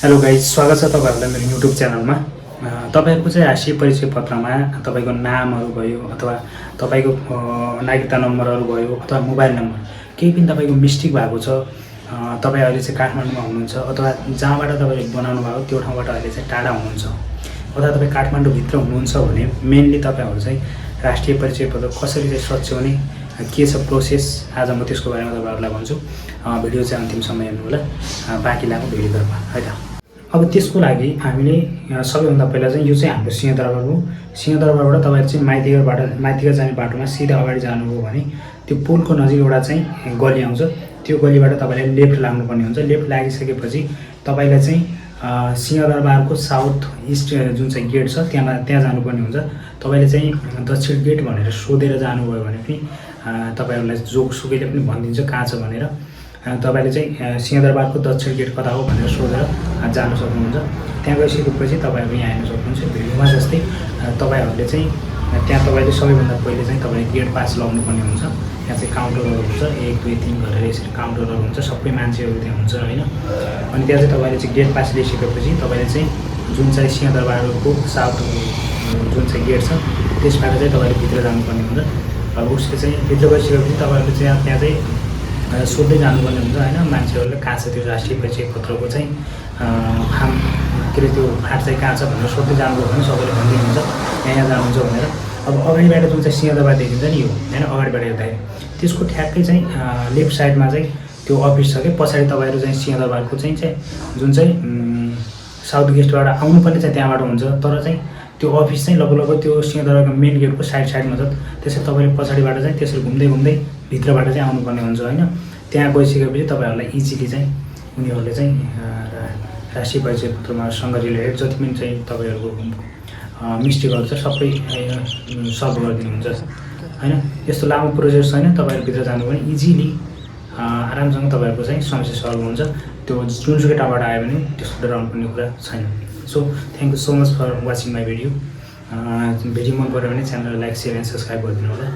Hello guys, स्वागत छ तपाईहरुलाई मेरो युट्युब च्यानलमा। तपाईहरुको चाहिँ राष्ट्रिय परिचय पत्रमा तपाईको नामहरु भयो अथवा तपाईको नागरिकता नम्बरहरु भयो अथवा मोबाइल नम्बर केही पनि तपाईको मिस्टेक भएको छ, तपाई अहिले चाहिँ काठमाडौँमा हुनुहुन्छ अथवा जहाँबाट तपाईले बनाउनु भएको त्यो ठाउँबाट अहिले चाहिँ टाढा हुनुहुन्छ अथवा तपाई काठमाडौँ भित्र हुनुहुन्छ भने मेनली तपाईहरु चाहिँ राष्ट्रिय परिचय पत्र कसरी चाहिँ सच्याउने के छ प्रोसेस, आज म त्यसको बारेमा तपाईहरुलाई भन्छु। भिडियो चाहिँ अन्तिमसम्म हेर्नु होला, बाँकी लाग्नु भिडियोतर्फ है त। अब त्यसको लागि हामीले सबैभन्दा पहिला चाहिँ यो चाहिँ हाम्रो सिंहदरबार हो। सिंहदरबारबाट तपाईहरु चाहिँ माइतीघर जाने बाटोमा सिधा अगाडि जानुभयो भने त्यो पुलको नजिक एउटा चाहिँ गली आउँछ। त्यो गलीबाट तपाईले लेफ्ट लाग्नुपर्ने हुन्छ। लेफ्ट लागिसकेपछि तपाईलाई चाहिँ सिंहदरबारको साउथ इस्ट जुन चाहिँ गेट छ त्यहाँ जानुपर्ने हुन्छ। तपाईले चाहिँ दक्षिण गेट भनेर सोधेर जानुभयो भने पनि तपाईहरुलाई जोगसुकैले पनि भनिदिन्छ कहाँ छ भनेर। तपाईले चाहिँ सिंहदरबारको दक्षिण गेट कता हो भनेर सोधेर जान सक्नुहुन्छ। त्यहाँ गइसकेपछि तपाईहरु यहाँ हेर्न सक्नुहुन्छ भिडियोमा जस्तै तपाईहरुले चाहिँ त्यहाँ तपाईले सबैभन्दा पहिले चाहिँ तपाईले गेट पास लाउनु पर्ने हुन्छ। त्यहाँ चाहिँ काउन्टरहरु हुन्छ, 1 2 3 गरेर यसरी काउन्टरहरु हुन्छ, सबै मान्छेहरु त्यहाँ हुन्छ हैन। अनि त्यहाँ चाहिँ तपाईले चाहिँ गेट पास लिइसकेपछि तपाईले चाहिँ जुन चाहिँ सिंहदरबारको साउथ जुन चाहिँ गेट छ त्यसबाट चाहिँ तपाईले भित्र जानुपर्ने हुन्छ। अब उसले चाहिँ भित्र गइसकेपछि तपाईहरुले चाहिँ त्यहाँ चाहिँ सोध्दै जानुपर्ने हुन्छ हैन। मान्छेहरुले कहाँ छ त्यो राष्ट्रिय परिचय पत्रको चाहिँ फार्म के अरे त्यो फाट चाहिँ कहाँ छ भनेर सोध्दै जानुभयो भने सबैले भनिदिनुहुन्छ यहाँ जानुहुन्छ भनेर। अब अगाडिबाट जुन चाहिँ सिंहदरबार देखिन्छ नि यो हैन, अगाडिबाट हेर्दाखेरि त्यसको ठ्याक्कै चाहिँ लेफ्ट साइडमा चाहिँ त्यो अफिस छ के। पछाडि तपाईहरु चाहिँ सिंहदरबारको चाहिँ जुन चाहिँ साउथ गेटबाट आउनुपर्ने चाहिँ त्यहाँबाट हुन्छ, तर चाहिँ त्यो अफिस चाहिँ लगभग त्यो सिंहदरबारको मेन गेटको साइडमा छ। त्यसैले तपाईले पछाडिबाट चाहिँ त्यसरी घुम्दै भित्रबाट चाहिँ आउनुपर्ने हुन्छ हैन। त्यहाँ गइसकेपछि तपाईहरुलाई इजिली चाहिँ उनीहरुले चाहिँ राष्ट्रिय परिचय पत्रमा सँग रिलेटेड जति पनि चाहिँ तपाईहरुको मिस्टेकहरु छ सबै सल्भ गरिदिनुहुन्छ हैन। यस्तो लामो प्रोसेस छैन। तपाईहरु भित्र जानु भने इजिली आरामसँग तपाईहरुको चाहिँ समस्या सल्भ हुन्छ। त्यो जुनसुकै ठाउँबाट आयो भने त्यसको डराउनु पर्ने कुरा छैन। So thank you so much for watching my video. Video मन पर्यो भने च्यानललाई लाइक, शेयर एन्ड सब्स्क्राइब गरिदिनु होला।